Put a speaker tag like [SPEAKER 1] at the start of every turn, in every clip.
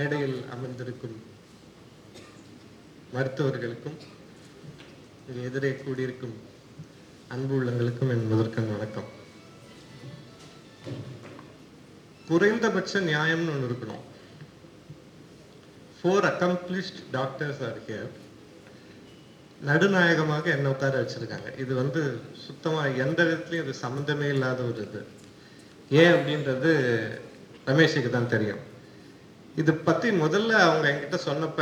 [SPEAKER 1] மேடையில் அமர்ந்திருக்கும் மருத்துவர்களுக்கும் இங்கே எதிரே கூடியிருக்கும் அன்பு உள்ளங்களுக்கும் என் முதற்கண் வணக்கம். குறைந்தபட்ச நியாயம்னு ஒன்று இருக்கணும். 4 accomplished doctors are here. நடுநாயகமாக என்ன உட்கார வச்சிருக்காங்க. இது சுத்தமா எந்த விதத்துலையும் இது சம்மந்தமே இல்லாத ஒரு இது. ஏன் அப்படின்றது ரமேஷுக்கு தான் தெரியும். இது பற்றி முதல்ல அவங்க என்கிட்ட சொன்னப்ப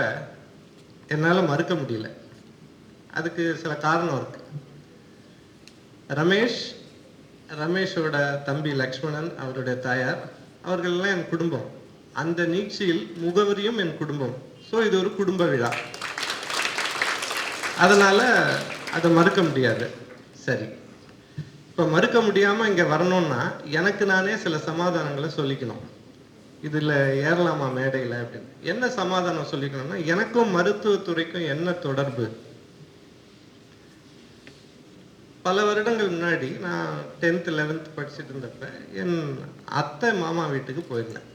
[SPEAKER 1] என்னால் மறுக்க முடியல. அதுக்கு சில காரணம் இருக்கு. ரமேஷோட தம்பி லக்ஷ்மணன், அவருடைய தாயார், அவர்கள்லாம் என் குடும்பம். அந்த நீட்சியில் முகவரியும் என் குடும்பம். ஸோ இது ஒரு குடும்ப விழா, அதனால அதை மறுக்க முடியாது. சரி, இப்போ மறுக்க முடியாமல் இங்கே வரணும்னா எனக்கு நானே சில சமாதானங்களை சொல்லிக்கணும். இதில் ஏறலாமா மேடையில் அப்படின்னு என்ன சமாதானம் சொல்லிக்கணும்னா, எனக்கும் மருத்துவத்துறைக்கும் என்ன தொடர்பு? பல வருடங்கள் முன்னாடி நான் 10th 11th படிச்சுட்டு இருந்தப்ப என் அத்தை மாமா வீட்டுக்கு போயிருந்தேன்.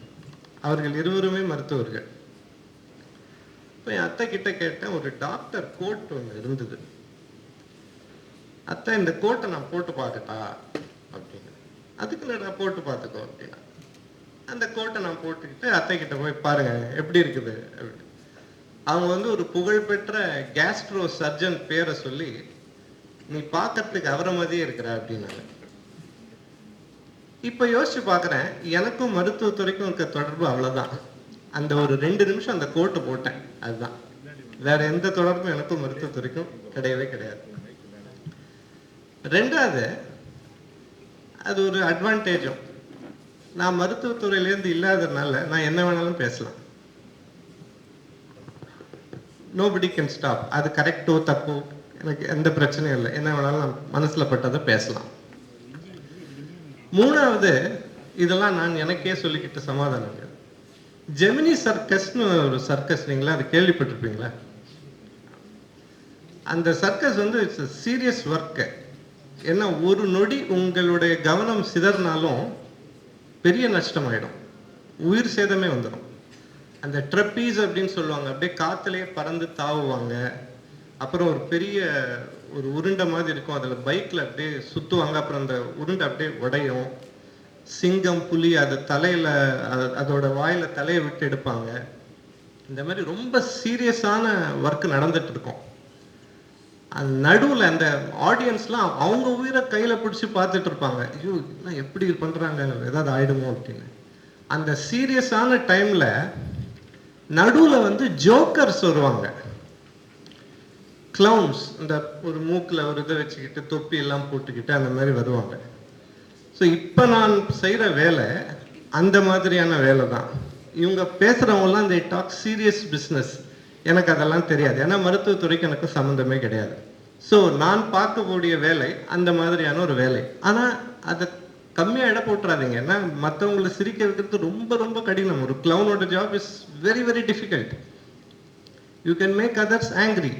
[SPEAKER 1] அவர்கள் இருவருமே மருத்துவர்கள். இப்போ என் அத்தை கிட்ட கேட்டேன், ஒரு டாக்டர் கோட் ஒன்று இருந்தது. அத்தை, இந்த கோட்டை நான் போட்டு பார்க்கட்டா அப்படின்னு. அதுக்கு நான் போட்டு பார்த்துக்கோ அப்படின்னா, அந்த கோட்டை நான் போட்டுக்கிட்டு அத்தை கிட்ட போய் பாருங்க எப்படி இருக்குது அப்படின்னு. அவங்க ஒரு புகழ்பெற்ற கேஸ்ட்ரோ சர்ஜன் பேரை சொல்லி, நீ பார்க்கறதுக்கு அவரை மாதிரியே இருக்கிற அப்படின்னாங்க. இப்போ யோசிச்சு பார்க்குறேன், எனக்கும் மருத்துவத்துறைக்கும் இருக்க தொடர்பு அவ்வளோதான். அந்த ஒரு 2 நிமிஷம் அந்த கோட்டை போட்டேன், அதுதான். வேற எந்த தொடர்பும் எனக்கும் மருத்துவத்துறைக்கும் கிடையவே கிடையாது. ரெண்டாவது, அது ஒரு அட்வான்டேஜும். நான் மருத்துவத்துறையிலேருந்து இல்லாததுனால நான் என்ன வேணாலும் பேசலாம். Nobody can stop. அது கரெக்டோ தப்போ எனக்கு எந்த பிரச்சனையும் இல்லை. என்ன வேணாலும் நான் மனசில் பட்டதை பேசலாம். மூணாவது, இதெல்லாம் நான் எனக்கே சொல்லிக்கிட்ட சமாதானம். ஜெமினி சர்க்கஸ்னு ஒரு சர்க்கஸ், நீங்களா அது கேள்விப்பட்டிருப்பீங்களா? அந்த சர்க்கஸ் இட்ஸ் சீரியஸ் ஒர்க்கு. ஏன்னா ஒரு நொடி உங்களுடைய கவனம் சிதறினாலும் பெரிய நஷ்டமாயிடும், உயிர் சேதமே வந்துடும். அந்த ட்ரெப்பீஸ் அப்படின்னு சொல்லுவாங்க, அப்படியே காற்றுலேயே பறந்து தாவுவாங்க. அப்புறம் ஒரு பெரிய ஒரு உருண்டை மாதிரி இருக்கும், அதில் பைக்கில் அப்படியே சுற்றுவாங்க. அப்புறம் அந்த உருண்டை அப்படியே உடையும். சிங்கம், புலி அது தலையில், அதோட வாயில் தலையை விட்டு எடுப்பாங்க. இந்த மாதிரி ரொம்ப சீரியஸான ஒர்க் நடந்துட்டு இருக்கும். அந்த நடுவில் அந்த ஆடியன்ஸ்லாம் அவங்க உயிரை கையில் பிடிச்சி பார்த்துட்டு இருப்பாங்க. ஐயோ என்ன எப்படி பண்ணுறாங்க, ஏதாவது ஆயிடுமோ அப்படின்னு. அந்த சீரியஸான டைமில் நடுவில் ஜோக்கர்ஸ் வருவாங்க, கிளவுன்ஸ். இந்த ஒரு மூக்கில் ஒரு இதை வச்சுக்கிட்டு தொப்பி எல்லாம் போட்டுக்கிட்டு அந்த மாதிரி வருவாங்க. ஸோ இப்போ நான் செய்கிற வேலை அந்த மாதிரியான வேலை தான். இவங்க பேசுகிறவங்கலாம் இந்த டாக் சீரியஸ் பிஸ்னஸ். எனக்கு அதெல்லாம் தெரியாது, ஏன்னா மருத்துவத்துறைக்கு எனக்கு சம்மந்தமே கிடையாது. ஸோ நான் பார்க்கக்கூடிய வேலை அந்த மாதிரியான ஒரு வேலை. ஆனால் அதை கம்மியாக இட போட்டுறாதீங்க. ஏன்னா மற்றவங்களை சிரிக்க வைக்கிறது ரொம்ப ரொம்ப கடினம். ஒரு கிளவுனோட job is very very difficult. You can make others angry.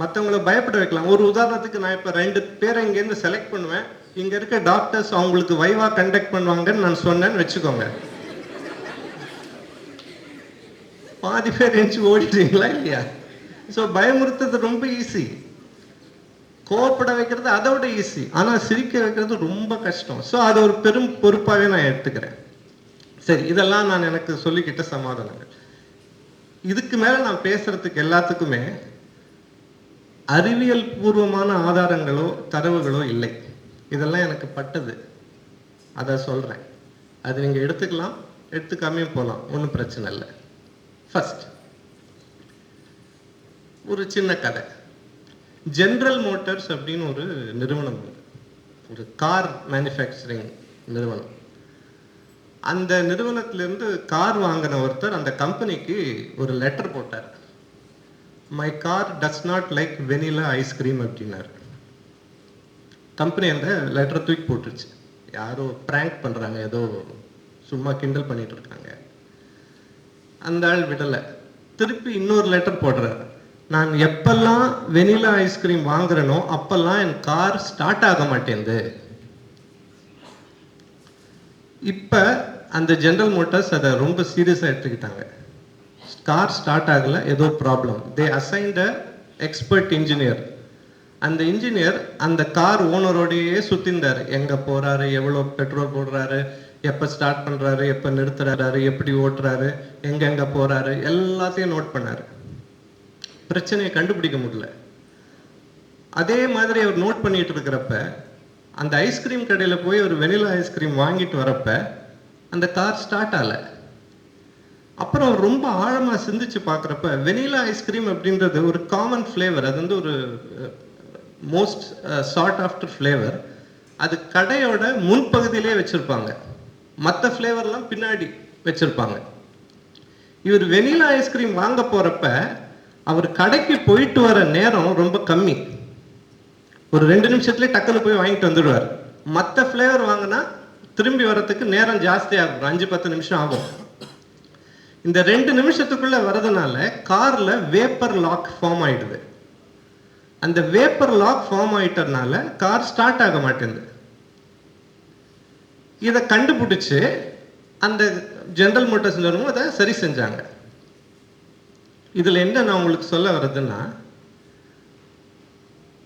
[SPEAKER 1] மற்றவங்களை பயப்பட வைக்கலாம். ஒரு உதாரணத்துக்கு, நான் இப்போ 2 பேரை இங்கேருந்து செலக்ட் பண்ணுவேன். இங்கே இருக்க டாக்டர்ஸ் அவங்களுக்கு வைவா கண்டக்ட் பண்ணுவாங்கன்னு நான் சொன்னேன்னு வச்சுக்கோங்க, பாதி பேர் எஞ்சி ஓடிடுவீங்களா இல்லையா? ஸோ பயமுறுத்துறது ரொம்ப ஈஸி, கோவப்பட வைக்கிறது அதை விட ஈஸி. ஆனால் சிரிக்க வைக்கிறது ரொம்ப கஷ்டம். ஸோ அது ஒரு பெரும் பொறுப்பாகவே நான் எடுத்துக்கிறேன். சரி, இதெல்லாம் நான் எனக்கு சொல்லிக்கிட்ட சமாதானங்கள். இதுக்கு மேலே நான் பேசுறதுக்கு எல்லாத்துக்குமே அறிவியல் பூர்வமான ஆதாரங்களோ தரவுகளோ இல்லை. இதெல்லாம் எனக்கு பட்டது, அதை சொல்கிறேன். அது நீங்கள் எடுத்துக்கலாம், எடுத்துக்காமையும் போகலாம், ஒன்றும் பிரச்சனை இல்லை. ஃபர்ஸ்ட் ஒரு சின்ன கதை. ஜென்ரல் மோட்டார்ஸ் அப்படின்னு ஒரு நிறுவனம், ஒரு கார் மேனுஃபேக்சரிங் நிறுவனம். அந்த நிறுவனத்திலிருந்து கார் வாங்கின ஒருத்தர் அந்த கம்பெனிக்கு ஒரு லெட்டர் போட்டார். My car does not like vanilla ice cream அப்படின்னாரு. கம்பெனி அந்த லெட்டரை தூக்கி போட்டுருச்சு. யாரோ ப்ராங்க் பண்ணுறாங்க, ஏதோ சும்மா கிண்டல் பண்ணிட்டு இருக்காங்க. அந்த ஆள் விடலை, திருப்பி இன்னொரு லெட்டர் போடுறாரு. நான் எப்பெல்லாம் வெனிலா ஐஸ்கிரீம் வாங்குறேனோ அப்பெல்லாம் என் கார் ஸ்டார்ட் ஆக மாட்டேங்குது. இப்போ அந்த ஜெனரல் மோட்டார்ஸ் அதை ரொம்ப சீரியஸாக எடுத்துக்கிட்டாங்க. கார் ஸ்டார்ட் ஆகலை, ஏதோ ப்ராப்ளம். தே அசைன்ட் அ எக்ஸ்பர்ட் இன்ஜினியர். அந்த இன்ஜினியர் அந்த கார் ஓனரோடையே சுற்றிந்தார். எங்கே போகிறாரு, எவ்வளோ பெட்ரோல் போடுறாரு, எப்போ ஸ்டார்ட் பண்ணுறாரு, எப்போ நிறுத்துறாரு, எப்படி ஓட்டுறாரு, எங்கெங்கே போகிறாரு, எல்லாத்தையும் நோட் பண்ணார். பிரச்சனையை கண்டுபிடிக்க முடியல. அதே மாதிரி அவர் நோட் பண்ணிட்டு இருக்கிறப்ப அந்த ஐஸ்கிரீம் கடையில் போய் ஒரு வெனிலா ஐஸ்கிரீம் வாங்கிட்டு வரப்ப அந்த கார் ஸ்டார்ட் ஆகலை. அப்புறம் அவர் ரொம்ப ஆழமாக சிந்திச்சு பார்க்குறப்ப வெனிலா ஐஸ்கிரீம் அப்படின்றது ஒரு காமன் ஃப்ளேவர், அது வந்து ஒரு மோஸ்ட் சார்ட் ஆஃப்டர் ஃப்ளேவர். அது கடையோட முன்பகுதியிலே வச்சுருப்பாங்க, மற்ற ஃப்ளேவர்லாம் பின்னாடி வச்சுருப்பாங்க. இவர் வெனிலா ஐஸ்கிரீம் வாங்க போகிறப்ப அவர் கடைக்கு போயிட்டு வர நேரம் ரொம்ப கம்மி. ஒரு 2 நிமிஷத்துலேயே டக்குன்னு போய் வாங்கிட்டு வந்துடுவார். மற்ற ஃப்ளேவர் வாங்கினா திரும்பி வர்றதுக்கு நேரம் ஜாஸ்தி ஆகும், 5-10 நிமிஷம் ஆகும். இந்த 2 நிமிஷத்துக்குள்ள வர்றதுனால கார்ல வேப்பர் லாக் ஃபார்ம் ஆயிடுது. அந்த வேப்பர் லாக் ஃபார்ம் ஆயிட்டதுனால கார் ஸ்டார்ட் ஆக மாட்டேங்குது. இதை கண்டுபிடிச்சு அந்த ஜெனரல் மோட்டார்ஸ் நிறுவனம் அதை சரி செஞ்சாங்க. இதுல என்ன நான் உங்களுக்கு சொல்ல வர்றதுன்னா,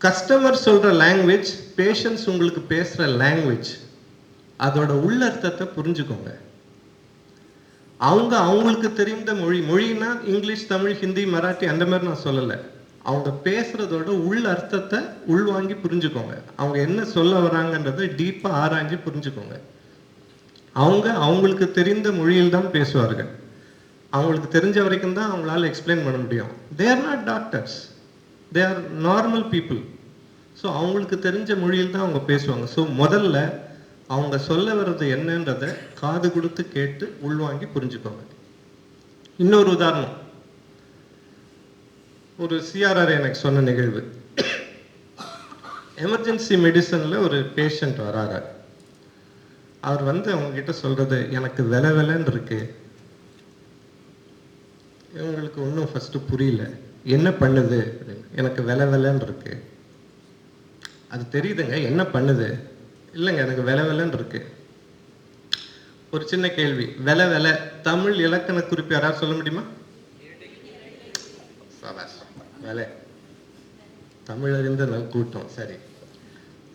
[SPEAKER 1] கஸ்டமர் சொல்ற லாங்குவேஜ், பேஷன்ஸ் உங்களுக்கு பேசுற லாங்குவேஜ், அதோட உள்ளர்த்தத்தை புரிஞ்சுக்கோங்க. அவங்களுக்கு தெரிந்த மொழினா இங்கிலீஷ், தமிழ், ஹிந்தி, மராட்டி அந்த மாதிரி நான் சொல்லலை. அவங்க பேசுறதோட உள் அர்த்தத்தை உள்வாங்கி புரிஞ்சுக்கோங்க. அவங்க என்ன சொல்ல வராங்கன்றதை டீப்பா ஆராய்ஞ்சு புரிஞ்சுக்கோங்க. அவங்களுக்கு தெரிந்த மொழியில் தான் பேசுவார்கள். அவங்களுக்கு தெரிஞ்ச வரைக்கும் தான் அவங்களால எக்ஸ்பிளைன் பண்ண முடியும். They are not doctors, they are normal people. So அவங்களுக்கு தெரிஞ்ச மொழியில் தான் அவங்க பேசுவாங்க. ஸோ முதல்ல அவங்க சொல்ல வர்றது என்னன்றதை காது கொடுத்து கேட்டு உள்வாங்கி புரிஞ்சுக்கோங்க. இன்னொரு உதாரணம், ஒரு சிஆர்ஆர் எனக்கு சொன்ன நிகழ்வு. எமர்ஜென்சி மெடிசன்ல ஒரு பேஷண்ட் வராரு. அவர் வந்து அவங்க கிட்ட சொல்றது, எனக்கு வெலன்னு இருக்கு. இவங்களுக்கு ஒன்றும் ஃபர்ஸ்ட் புரியல, என்ன பண்ணுது, எனக்கு வெலன்னு இருக்கு. அது தெரியுதுங்க, என்ன பண்ணுது, இல்லைங்க எனக்கு வெலன்னு இருக்கு. ஒரு சின்ன கேள்வி, வெல தமிழ் இலக்கண குறிப்பு யாராவது சொல்ல முடியுமா? வேலை தமிழ் அறிந்த நல் கூட்டம். சரி,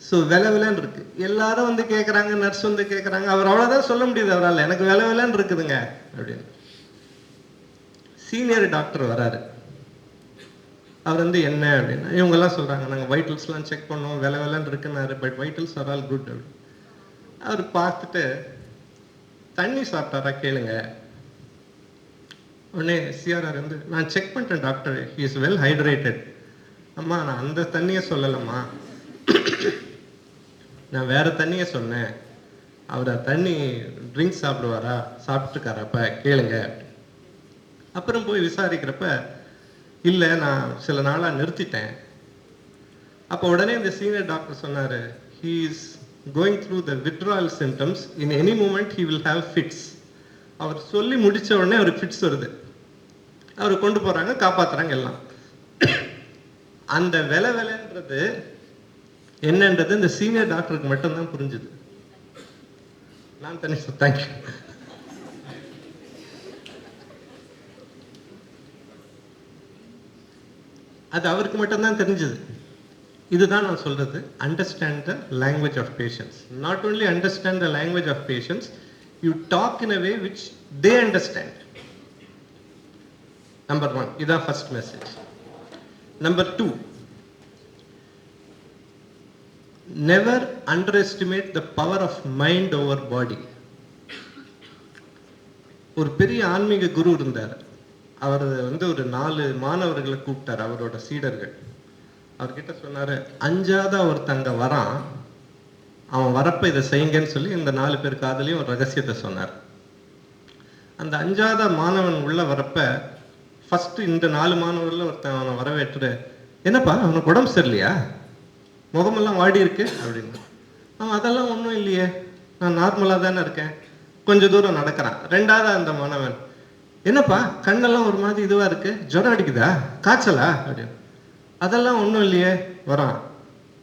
[SPEAKER 1] ஸோ வெலன்னு இருக்கு. எல்லாரும் வந்து கேட்குறாங்க, நர்ஸ் வந்து கேட்குறாங்க. அவர் அவ்வளோதான் சொல்ல முடியுது அவரால், எனக்கு வெலன்னு இருக்குதுங்க அப்படின்னு. சீனியர் டாக்டர் வராரு. அவர் வந்து என்ன அப்படின்னா, இவங்கெல்லாம் சொல்கிறாங்க, நாங்கள் வைட்டல்ஸ்லாம் செக் பண்ணோம், வெலன்னு இருக்குன்னாரு, but vitals are all good அப்படின்னு. அவர் பார்த்துட்டு தண்ணி சாப்பிட்டாரா கேளுங்க. உடனே சிஆர்ஆர் வந்து, நான் செக் பண்ணிட்டேன் doctor, he is well hydrated. அம்மா நான் அந்த தண்ணியை சொல்லலம்மா, நான் வேற தண்ணியை சொன்னேன். அவர் தண்ணி ட்ரிங்க்ஸ் சாப்பிடுவாரா, சாப்பிட்டுருக்காரப்ப கேளுங்க. அப்புறம் போய் விசாரிக்கிறப்ப, இல்லை நான் சில நாளாக நிறுத்திட்டேன். அப்போ உடனே இந்த சீனியர் டாக்டர் சொன்னார், he is going through the withdrawal symptoms, in any moment he will have fits. அவர் சொல்லி முடித்த உடனே அவருக்கு ஃபிட்ஸ் வருது. அவர் கொண்டு போகிறாங்க, காப்பாற்றுறாங்க எல்லாம். அந்த வெலன்றது என்னன்றது இந்த சீனியர் டாக்டருக்கு மட்டும்தான் புரிஞ்சுது. நான் தனி தேங்க்யூ. அது அவருக்கு மட்டும்தான் தெரிஞ்சது. இதுதான் நான் சொல்றது, understand the language of patients. Not only understand the language of patients, you talk in a way which they understand. Number 1, இதான் first message. Number 2, never underestimate the power of mind over body. ஒரு பெரிய ஆன்மீக குரு இருந்தார். அவர் வந்து ஒரு 4 மாணவர்களை கூப்பிட்டார், அவரோட சீடர்கள். அவர்கிட்ட சொன்னாரு, அஞ்சாத ஒருத்தங்க வரான், அவன் வரப்ப இதை செய்யுங்கன்னு சொல்லி இந்த 4 பேர் காதலையும் ஒரு ரகசியத்தை சொன்னார். அந்த அஞ்சாத மாணவன் உள்ள வரப்ப ஃபர்ஸ்ட் இந்த 4 மாணவர்ல ஒருத்தன் அவனை வரவேற்று, என்னப்பா அவனுக்கு உடம்பு சரியில்லையா, முகமெல்லாம் வாடி இருக்கு அப்படின்னு. அவன் அதெல்லாம் ஒன்றும் இல்லையே, நான் நார்மலாக தானே இருக்கேன். கொஞ்சம் தூரம் நடக்கிறான். 2வது அந்த மாணவன், என்னப்பா கண்ணெல்லாம் ஒரு மாதிரி இதுவாக இருக்கு, ஜுரம் அடிக்குதா, காய்ச்சலா அப்படின்னு. அதெல்லாம் ஒன்றும் இல்லையே வரான்.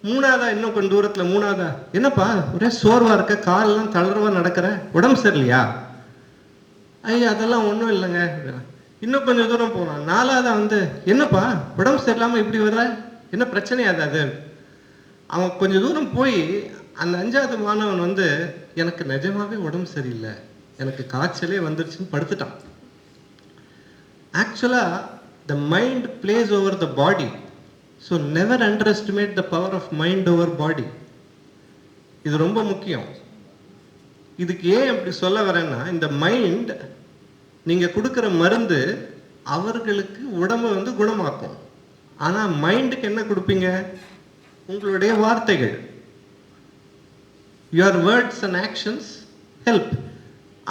[SPEAKER 1] 3வதா இன்னும் கொஞ்சம் தூரத்தில் 3வதா, என்னப்பா ஒரே சோர்வாக இருக்க, காலெல்லாம் தளர்வா நடக்கிற, உடம்பு சரியில்லையா ஐயா அதெல்லாம் ஒன்றும் இல்லைங்க. இன்னும் கொஞ்சம் தூரம் போனான். 4ஆவது வந்து, என்னப்பா உடம்பு சரியில்லாமல் இப்படி வர்ற, என்ன பிரச்சனையாது அது? அவன் கொஞ்சம் தூரம் போய் அந்த 5ஆவது மாணவன் வந்து, எனக்கு நிஜமாவே உடம்பு சரியில்லை, எனக்கு காய்ச்சலே வந்துருச்சுன்னு படுத்துட்டான். ஆக்சுவலா the mind plays over the body, so never underestimate the power of mind over body. இது ரொம்ப முக்கியம். இதுக்கு ஏன் அப்படி சொல்ல வரேன்னா, இந்த மைண்ட் நீங்க கொடுக்குற மருந்து அவர்களுக்கு உடம்பை வந்து குணமாக்கும். ஆனா மைண்டுக்கு என்ன கொடுப்பீங்க? உங்களுடைய வார்த்தைகள். your words and actions help.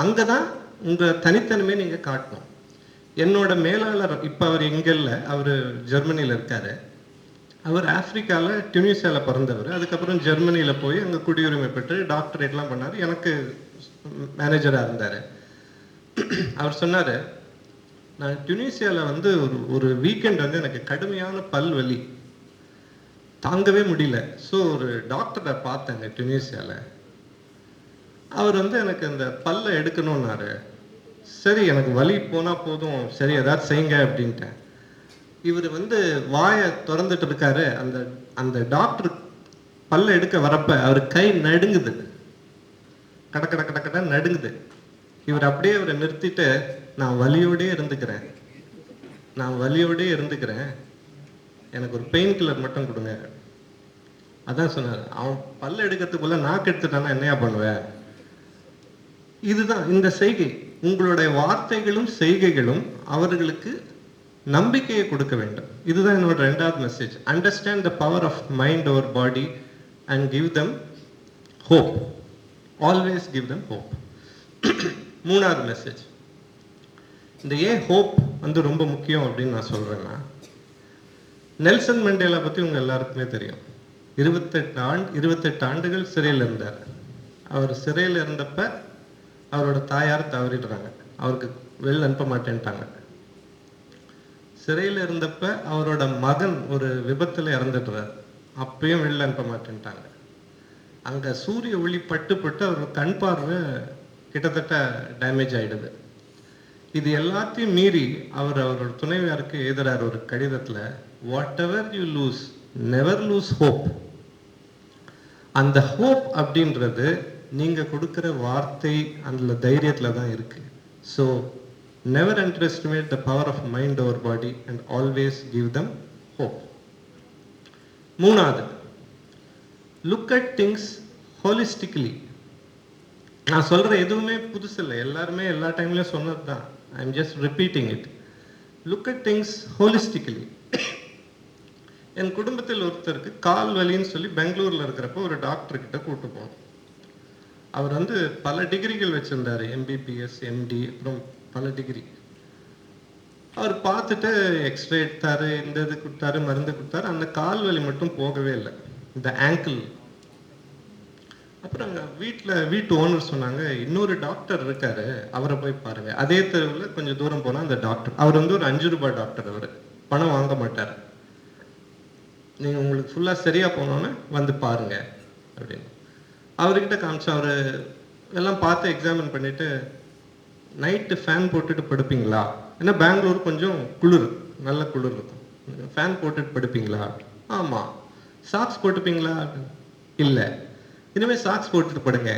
[SPEAKER 1] அங்கதான் உங்க தனித்தன்மையை நீங்க காட்டணும். என்னோட மேலாளர், இப்ப அவர் எங்க இல்லை, அவர் ஜெர்மனியில் இருக்காரு. அவர் ஆப்பிரிக்காவில் டியூனிசியாவில் பிறந்தவர். அதுக்கப்புறம் ஜெர்மனியில் போய் அங்கே குடியுரிமை பெற்று டாக்டரேட்லாம் பண்ணார். எனக்கு மேனேஜராக இருந்தார். அவர் சொன்னார், நான் டியூனிசியாவில் வந்து ஒரு வீக்கெண்ட் வந்து எனக்கு கடுமையான பல் வலி தாங்கவே முடியல. ஸோ ஒரு டாக்டரை பார்த்தேங்க டியூனிசியாவில். அவர் வந்து எனக்கு அந்த பல்லை எடுக்கணும்னாரு. சரி, எனக்கு வலி போனால் போதும், சரி ஏதாவது செய்யுங்க அப்படின்ட்டேன். இவர் வந்து வாயை திறந்துட்டு இருக்காரு. அந்த டாக்டர் பல்ல எடுக்க வரப்ப அவர் கை நடுங்குது, கடக்கட நடுங்குது. இவர் அப்படியே அவரை நிறுத்திட்டு, நான் வலியோடே இருந்துக்கிறேன், எனக்கு ஒரு பெயின் கில்லர் மட்டும் கொடுங்க. அதான் சொன்னார். அவன் பல்ல எடுக்கிறதுக்குள்ள நாக்கு எடுத்துட்டானா என்னையா பண்ணுவேன்? இதுதான் இந்த செய்கை. உங்களுடைய வார்த்தைகளும் செய்கைகளும் அவர்களுக்கு நம்பிக்கையை கொடுக்க வேண்டும். இதுதான் என்னோட 2வது message. Understand the power of mind over body and give them hope. Always give them hope. 3வது மெசேஜ். இந்த ஏன் ஹோப் வந்து ரொம்ப முக்கியம் அப்படின்னு நான் சொல்றேன்னா, நெல்சன் மண்டேலா பத்தி உங்க எல்லாருக்குமே தெரியும். 28 ஆண்டுகள் சிறையில் இருந்தார். அவர் சிறையில் இருந்தப்ப அவரோட தாயார் தவறிடுறாங்க. அவருக்கு வெளில அனுப்ப மாட்டேன்ட்டாங்க. சிறையில் இருந்தப்ப அவரோட மகன் ஒரு விபத்தில் இறந்துடுறார். அப்பயும் வெளில அனுப்ப மாட்டேன்ட்டாங்க. அங்கே சூரிய ஒளி பட்டு அவர் கண் பார்வை கிட்டத்தட்ட டேமேஜ் ஆகிடுது. இது எல்லாத்தையும் மீறி அவரோட துணைவியாருக்கு எழுதுறார் ஒரு கடிதத்தில், what ever you lose, never loose hope. அந்த ஹோப் அப்படின்றது நீங்க கொடுக்குற வார்த்தை அந்த தைரியத்தில் தான் இருக்கு. So never underestimate the power of mind over body and always give them hope. 3வது, look at things holistically. நான் சொல்ற எதுவுமே புதுசு இல்லை, எல்லாருமே எல்லா டைம்லயும் சொன்னது தான். I am just repeating it. Look at things holistically. என் குடும்பத்தில் ஒருத்தருக்கு கால் வலின்னு சொல்லி பெங்களூர்ல இருக்கிறப்ப ஒரு டாக்டர் கிட்ட கூட்டு போனோம். அவர் வந்து பல டிகிரிகள் வச்சிருந்தாரு, எம்பிபிஎஸ், எம்டி, அப்புறம் பல டிகிரி. அவர் பார்த்துட்டு எக்ஸ்ரே எடுத்தாரு, இந்த இது கொடுத்தாரு, மருந்து கொடுத்தாரு. அந்த கால் வலி மட்டும் போகவே இல்லை, இந்த ஆங்கிள். அப்புறம் வீட்டு ஓனர் சொன்னாங்க, இன்னொரு டாக்டர் இருக்காரு, அவரை போய் பாருங்க. அதே தெருவில் கொஞ்சம் தூரம் போனா அந்த டாக்டர், அவர் வந்து ஒரு 5 ரூபாய் டாக்டர். அவர் பணம் வாங்க மாட்டார். நீங்க உங்களுக்கு ஃபுல்லா சரியா போனோன்னு வந்து பாருங்க அப்படின்னு அவர்கிட்ட காமிச்சு. அவர் எல்லாம் பார்த்து எக்ஸாமின் பண்ணிட்டு, நைட்டு ஃபேன் போட்டுட்டு படுப்பீங்களா? ஏன்னா பெங்களூர் கொஞ்சம் குளிர், நல்ல குளிர் இருக்கும். ஃபேன் போட்டுட்டு படுப்பீங்களா? ஆமாம். சாக்ஸ் போட்டுப்பீங்களா? இல்லை. இனிமேல் சாக்ஸ் போட்டுட்டு படுங்க.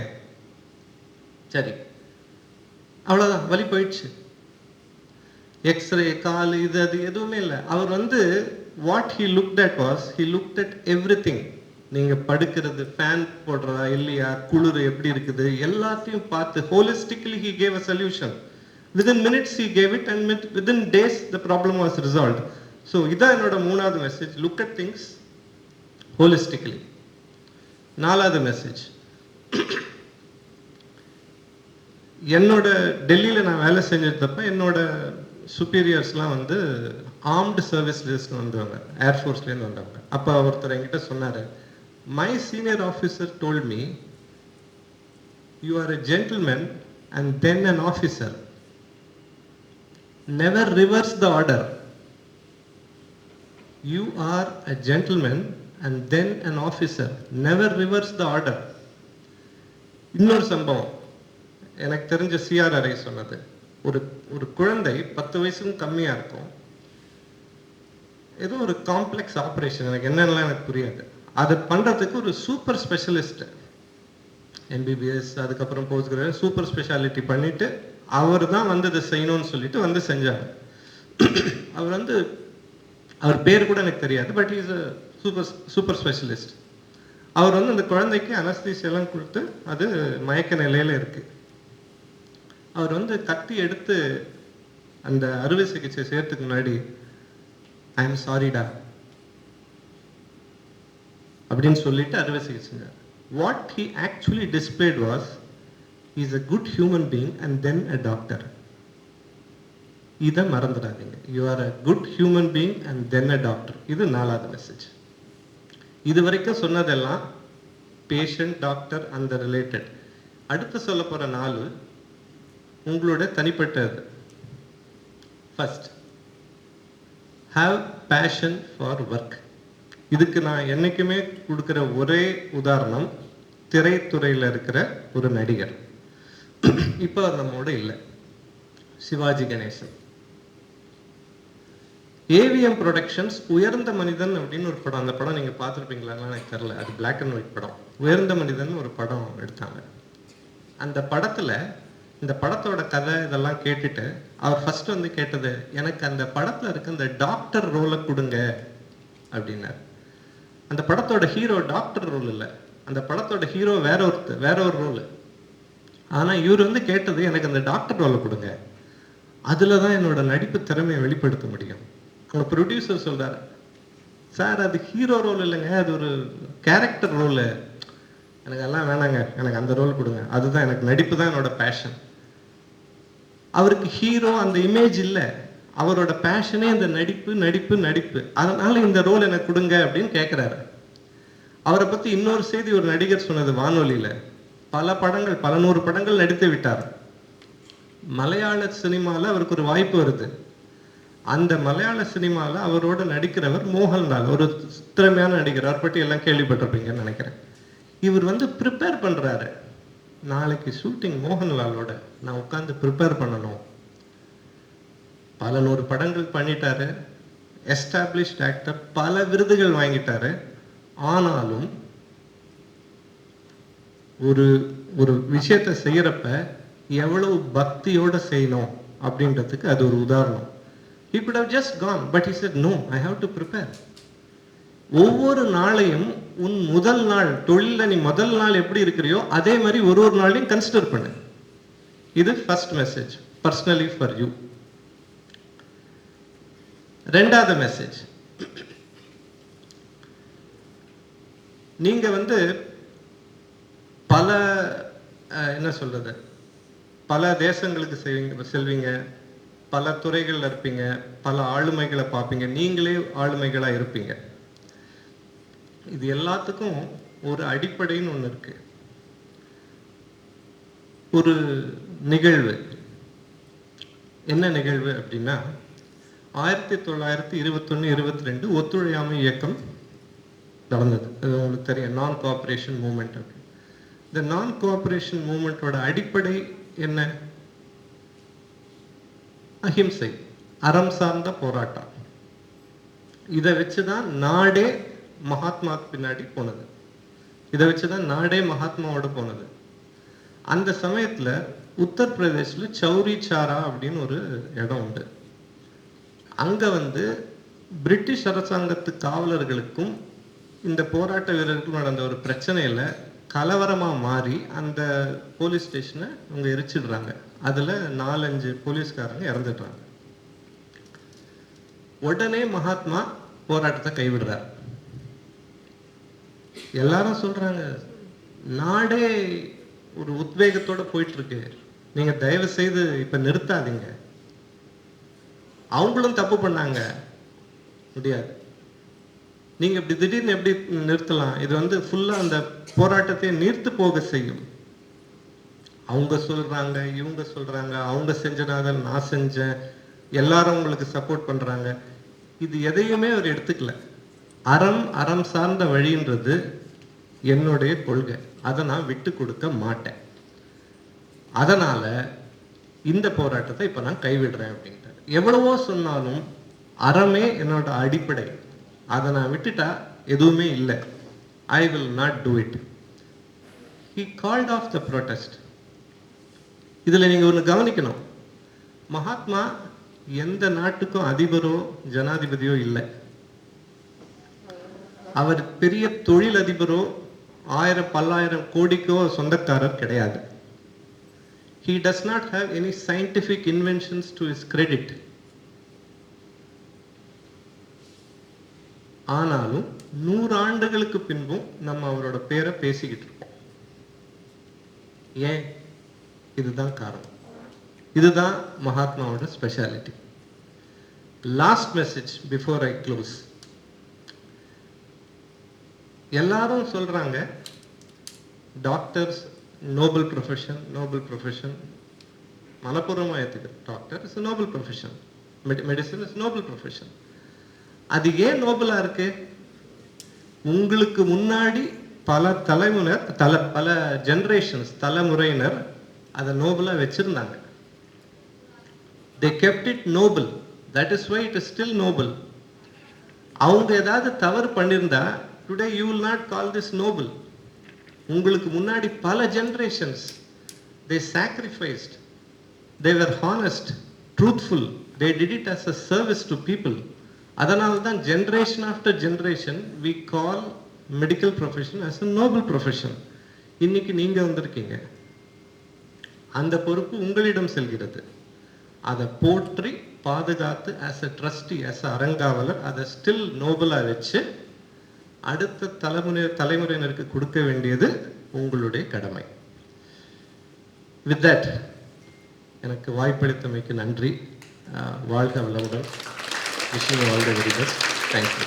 [SPEAKER 1] சரி, அவ்வளோதான், வலி போயிடுச்சு. எக்ஸ்ரே, கால், இது அது எதுவுமே இல்லை. அவர் வந்து what he looked it was, he looked at everything. நீங்க படுக்கிறது ஃபேன் போடுறதா இல்லையா, குளிர் எப்படி இருக்குது, எல்லாத்தையும் பார்த்து holistically he gave a solution. Within minutes he gave it and within days the problem was resolved. So இதான் என்னோட 3வது message. look at things holistically. 4வது மெசேஜ், என்னோட டெல்லியில் நான் வேலை செஞ்சிருந்தப்ப என்னோட சுப்பீரியர்ஸ்லாம் வந்து ஆர்ம்டு சர்வீஸ்லேருந்து வந்தவங்க, ஏர்ஃபோர்ஸ்லேருந்து வந்தவங்க. அப்போ ஒருத்தர் என்கிட்ட சொன்னார், my senior officer told me, you are a gentleman and then an officer. Never reverse the order. You are a gentleman and then an officer. Never reverse the order. இன்னொரு சம்பவம் எனக்கு தெரிஞ்ச சிஆர்ஆரை சொன்னது. ஒரு ஒரு குழந்தை 10 வயசுக்கும் கம்மியா இருக்கும், ஏதோ ஒரு காம்ப்ளெக்ஸ் ஆப்ரேஷன், எனக்கு என்னென்னலாம் எனக்கு புரியாது, அதை பண்றதுக்கு ஒரு சூப்பர் ஸ்பெஷலிஸ்ட் எம்பிபிஎஸ் அதுக்கப்புறம் போஸ்ட் கிராஜுவேட் சூப்பர் ஸ்பெஷாலிட்டி பண்ணிட்டு அவர் தான் வந்து இதை செய்யணும்னு சொல்லிட்டு வந்து செஞ்சாங்க. அவர் வந்து அவர் பேர் கூட எனக்கு தெரியாது, but is a super specialist. அவர் வந்து அந்த குழந்தைக்கு அனஸ்தீசியெல்லாம் கொடுத்து அது மயக்க நிலையில இருக்கு. அவர் வந்து கத்தி எடுத்து அந்த அறுவை சிகிச்சை செய்யறதுக்கு முன்னாடி ஐ எம் சாரிடா அப்படின்னு சொல்லிட்டு அறுவை சிகிச்சை. What he actually displayed was is a good human being and then a doctor. இதை மறந்துடாதீங்க. You are a good human being and then a doctor. இது 4வது மெசேஜ். இது வரைக்கும் சொன்னதெல்லாம் பேஷண்ட் டாக்டர் அந்த ரிலேட்டட். அடுத்து சொல்ல போற 4 உங்களோட தனிப்பட்டது. First, have passion for work. இதுக்கு நான் என்னைக்குமே கொடுக்குற ஒரே உதாரணம் திரைத்துறையில் இருக்கிற ஒரு நடிகர். இப்போ அவர் நம்மோட இல்லை, சிவாஜி கணேசன். ஏவிஎம் ப்ரொடக்ஷன்ஸ் உயர்ந்த மனிதன் அப்படின்னு ஒரு படம், அந்த படம் நீங்க பார்த்துருப்பீங்களான்னு எனக்கு தெரியல, அது பிளாக் அண்ட் ஒயிட் படம். உயர்ந்த மனிதன் ஒரு படம் எடுத்தாங்க. அந்த படத்துல இந்த படத்தோட கதை இதெல்லாம் கேட்டுட்டு அவர் ஃபர்ஸ்ட் வந்து கேட்டது, எனக்கு அந்த படத்துல இருக்க அந்த டாக்டர் ரோலை கொடுங்க அப்படின்னாரு. அந்த படத்தோட ஹீரோ டாக்டர் ரோல் இல்லை, அந்த படத்தோட ஹீரோ வேற ஒரு ரோல். ஆனா இவர் வந்து கேட்டது, எனக்கு அந்த டாக்டர் ரோலை கொடுங்க, அதுல தான் என்னோட நடிப்பு திறமையை வெளிப்படுத்த முடியும். அவங்க ப்ரொடியூசர் சொல்றாரு, சார் அது ஹீரோ ரோல் இல்லைங்க, அது ஒரு கேரக்டர் ரோலு, எனக்கு எல்லாம் வேணாங்க, எனக்கு அந்த ரோல் கொடுங்க, அதுதான் எனக்கு நடிப்பு தான் என்னோட பேஷன். அவருக்கு ஹீரோ அந்த இமேஜ் இல்லை, அவரோட பேஷனே இந்த நடிப்பு நடிப்பு நடிப்பு, அதனால இந்த ரோல் எனக்கு கொடுங்க அப்படின்னு கேட்கிறாரு. அவரை பத்தி இன்னொரு செய்தி ஒரு நடிகர் சொன்னது வானொலியில, பல படங்கள், பல 100 படங்கள் நடித்து விட்டார். மலையாள சினிமால அவருக்கு ஒரு வாய்ப்பு வருது. அந்த மலையாள சினிமால அவரோட நடிக்கிறவர் மோகன்லால், ஒரு திறமையான நடிகர். அவர் பற்றி எல்லாம் கேள்விப்பட்டிருப்பீங்கன்னு நினைக்கிறேன். இவர் வந்து ப்ரிப்பேர் பண்றாரு, நாளைக்கு ஷூட்டிங் மோகன்லாலோட நான் உட்காந்து ப்ரிப்பேர் பண்ணணும். பல 100 படங்கள் பண்ணிட்டாரு, எஸ்டாப்ளிஷ்ட் ஆக்டர், பல விருதுகள் வாங்கிட்டாரு. ஆனாலும் ஒரு ஒரு விஷயத்தை செய்யறப்ப எவ்வளவு பக்தியோட செய்யணும் அப்படின்றதுக்கு அது ஒரு உதாரணம். He could have just gone, but he said, no, I have to prepare. ஒவ்வொரு நாளையும் உன் முதல் நாள் தொழில நீ முதல் நாள் எப்படி இருக்கிறியோ அதே மாதிரி ஒரு நாளையும் கன்சிடர் பண்ணு. இது first message, personally for you. 2வது மெசேஜ், நீங்க வந்து பல என்ன சொல்றது, பல தேசங்களுக்கு செல்வீங்க, பல துறைகள்ல இருப்பீங்க, பல ஆளுமைகளை பார்ப்பீங்க, நீங்களே ஆளுமைகளா இருப்பீங்க. இது எல்லாத்துக்கும் ஒரு அடிப்படைன்னு ஒண்ணு இருக்கு. ஒரு நிகழ்வு, என்ன நிகழ்வு அப்படின்னா 1921-22 ஒத்துழையாமை இயக்கம் நடந்தது. அது உங்களுக்கு தெரியும், நான் கோஆபரேஷன் மூவ்மெண்ட். இந்த நான் கோஆபரேஷன் மூவ்மெண்டோட அடிப்படை என்ன? அஹிம்சை, அறம் சார்ந்த போராட்டம். இதை வச்சுதான் நாடே மகாத்மாவுக்கு பின்னாடி போனது. இதை வச்சுதான் நாடே மகாத்மாவோட போனது. அந்த சமயத்துல உத்தரப்பிரதேசில் சௌரி சாரா அப்படின்னு ஒரு இடம் உண்டு. அங்க வந்து பிரிட்டிஷ் அரசாங்கத்து காவலர்களுக்கும் இந்த போராட்ட வீரர்களுக்கும் நடந்த ஒரு பிரச்சனையில கலவரமா மாறி அந்த போலீஸ் ஸ்டேஷனை அவங்க எரிச்சிடுறாங்க. அதுல 4-5 போலீஸ்காரங்க இறந்துடுறாங்க. உடனே மகாத்மா போராட்டத்தை கைவிடுறார். எல்லாரும் சொல்றாங்க, நாடே ஒரு உத்வேகத்தோட போயிட்டு இருக்கு, நீங்க தயவு செய்து இப்ப நிறுத்தாதீங்க. அவங்களும் தப்பு பண்ணாங்க, முடியாது, நீங்க இப்படி திடீர்னு எப்படி நிறுத்தலாம்? இது வந்து ஃபுல்லா அந்த போராட்டத்தை நீர்த்து போக செய்யும். அவங்க சொல்றாங்க, இவங்க சொல்றாங்க, அவங்க செஞ்சனாதான் நான் செஞ்சேன், எல்லாரும் உங்களுக்கு சப்போர்ட் பண்றாங்க. இது எதையுமே அவர் எடுத்துக்கல. அறம் சார்ந்த வழின்றது என்னுடைய கொள்கை, அதை நான் விட்டு கொடுக்க மாட்டேன். அதனால இந்த போராட்டத்தை இப்போ நான் கைவிடுறேன் அப்படின்ட்டார். எவ்வளவோ சொன்னாலும் அறமே என்னோட அடிப்படை, அதை நான் விட்டுட்டா எதுவுமே இல்லை, I will not do it. He called off the protest. இதில் நீங்கள் ஒன்று கவனிக்கணும், மகாத்மா எந்த நாட்டுக்கும் அதிபரோ ஜனாதிபதியோ இல்லை. அவர் பெரிய தொழில் அதிபரோ 1000 பல்லாயிரம் கோடிக்கோ சொந்தக்காரர் கிடையாது. He does not have any scientific inventions to his credit. ஆனாலும் 100 ஆண்டுகளுக்கு பின்பும் நம்ம அவரோட பேரை பேசிக்கிட்டு இருக்கோம். ஏன்? இதுதான் காரணம். இதுதான் மகாத்மாவோட speciality. Last message before I close. எல்லாரும் சொல்றாங்க doctors noble profession, noble profession. மனப்பூர்வமாக ஏற்றுக்கு, doctor is noble profession, medicine is noble profession. அது ஏன் நோபலாக இருக்கு? உங்களுக்கு முன்னாடி பல ஜெனரேஷன்ஸ், தலைமுறையினர் அதை நோபலாக வச்சிருந்தாங்க. they kept it noble, that is why it is still noble. அவங்க ஏதாவது தவறு பண்ணியிருந்தா today you will not call this noble. உங்களுக்கு முன்னாடி பல generations they sacrificed, they were honest, truthful, they did it as a service to people. அதனால தான் generation after generation we call medical profession as a noble profession. இன்னைக்கு நீங்க வந்திருக்கீங்க, அந்த பொறுப்பு உங்களிடம் செல்கிறது. அதை போற்றி பாதுகாத்து as a trustee, as a அறங்காவலர், அதை ஸ்டில் நோபலா வச்சு அடுத்த தலைமுறையினருக்கு கொடுக்க வேண்டியது உங்களுடைய கடமை. வித் தட் எனக்கு வாய்ப்பளித்தமைக்கு நன்றி. வாழ்க வளமுடன். Wishing you all the very best. Thank you.